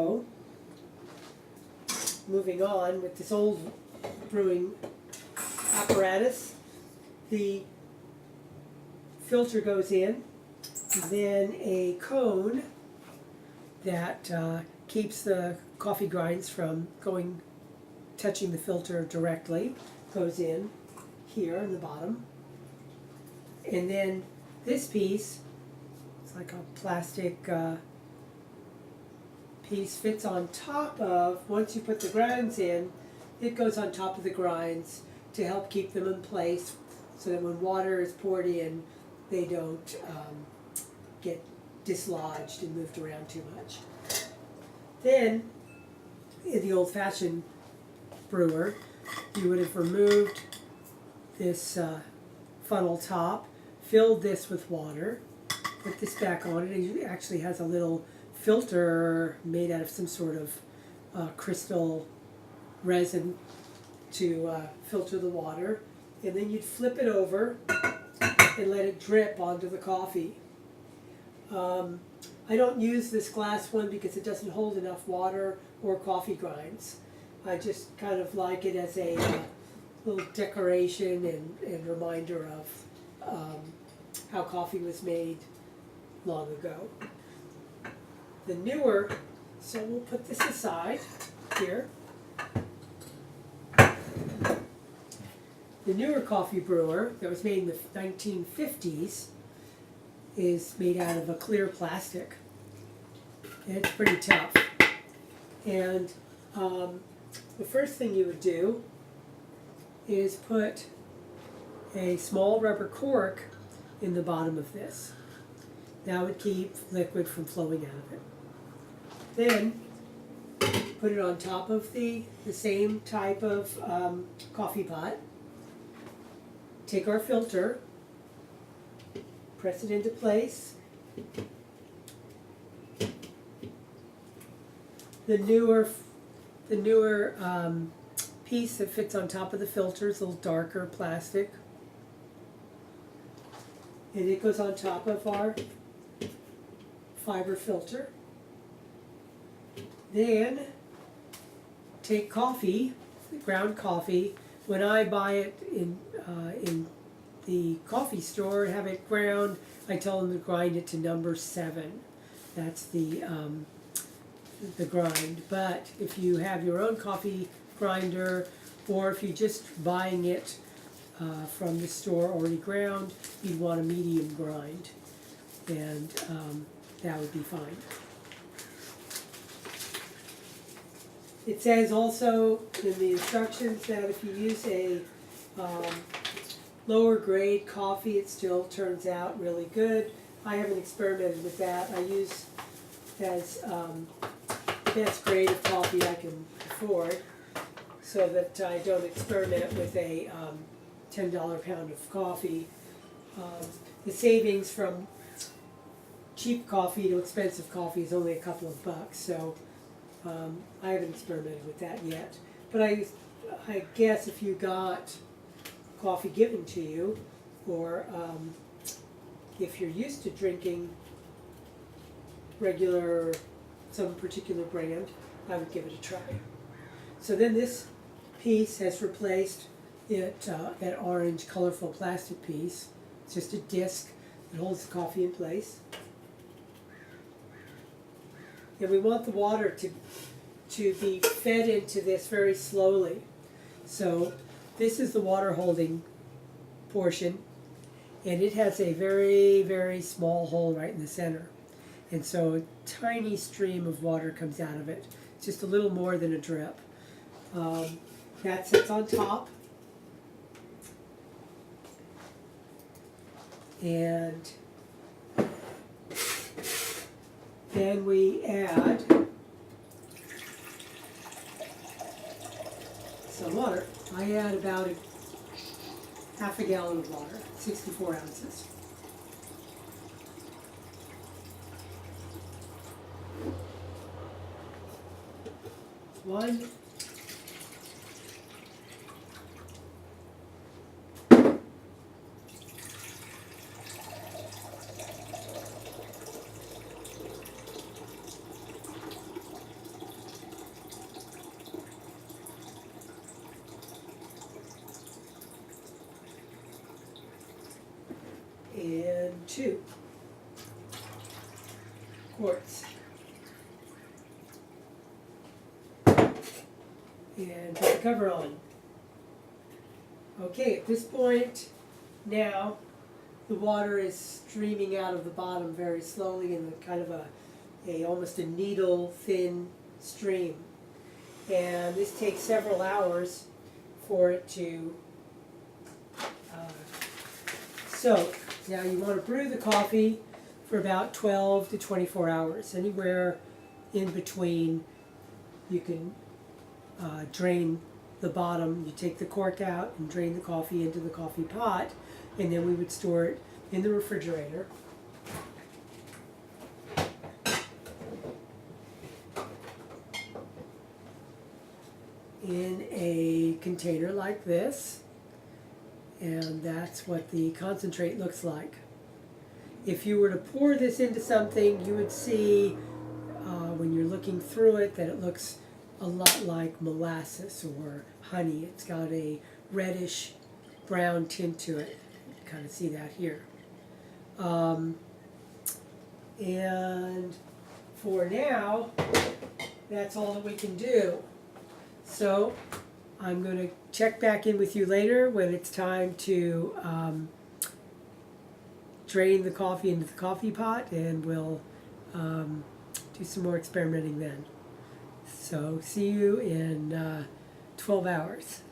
So, moving on with this old brewing apparatus, the filter goes in, then a cone that keeps the coffee grinds from touching the filter directly goes in here in the bottom. And then this piece, it's like a plastic piece, fits on top of, once you put the grinds in, it goes on top of the grinds to help keep them in place so that when water is poured in, they don't get dislodged and moved around too much. Then, in the old-fashioned brewer, you would have removed this funnel top, filled this with water, put this back on it, and it actually has a little filter made out of some sort of crystal resin to filter the water, and then you'd flip it over and let it drip onto the coffee. I don't use this glass one because it doesn't hold enough water or coffee grinds. I just kind of like it as a little decoration and reminder of how coffee was made long ago. The newer, so we'll put this aside here. The newer coffee brewer that was made in the 1950s is made out of a clear plastic. And it's pretty tough. And the first thing you would do is put a small rubber cork in the bottom of this. That would keep liquid from flowing out of it. Then put it on top of the same type of coffee pot. Take our filter, press it into place. The newer piece that fits on top of the filter is a little darker plastic. And it goes on top of our fiber filter. Then take coffee, ground coffee. When I buy it in the coffee store, have it ground, I tell them to grind it to number 7. That's the grind. But if you have your own coffee grinder, or if you're just buying it from the store already ground, you'd want a medium grind, and that would be fine. It says also in the instructions that if you use a lower grade coffee, it still turns out really good. I haven't experimented with that. I use as best grade of coffee I can afford, so that I don't experiment with a $10 pound of coffee. The savings from cheap coffee to expensive coffee is only a couple of bucks, so I haven't experimented with that yet. But I guess if you got coffee given to you, or if you're used to drinking regular, some particular brand, I would give it a try. So then this piece has replaced that orange colorful plastic piece. It's just a disc that holds the coffee in place. And we want the water to be fed into this very slowly. So this is the water holding portion, and it has a very, very small hole right in the center. And so a tiny stream of water comes out of it, just a little more than a drip. That sits on top. And then we add some water. I add about half a gallon of water, 64 ounces. One. 2 quarts. And put the cover on. Okay, at this point now the water is streaming out of the bottom very slowly in a kind of a almost a needle thin stream. And this takes several hours for it to soak. Now you want to brew the coffee for about 12 to 24 hours. Anywhere in between you can drain the bottom. You take the cork out and drain the coffee into the coffee pot, and then we would store it in the refrigerator. In a container like this, and that's what the concentrate looks like. If you were to pour this into something, you would see when you're looking through it that it looks a lot like molasses or honey. It's got a reddish brown tint to it. You can kind of see that here. And for now, that's all that we can do. So I'm going to check back in with you later when it's time to drain the coffee into the coffee pot, and we'll do some more experimenting then. So see you in 12 hours.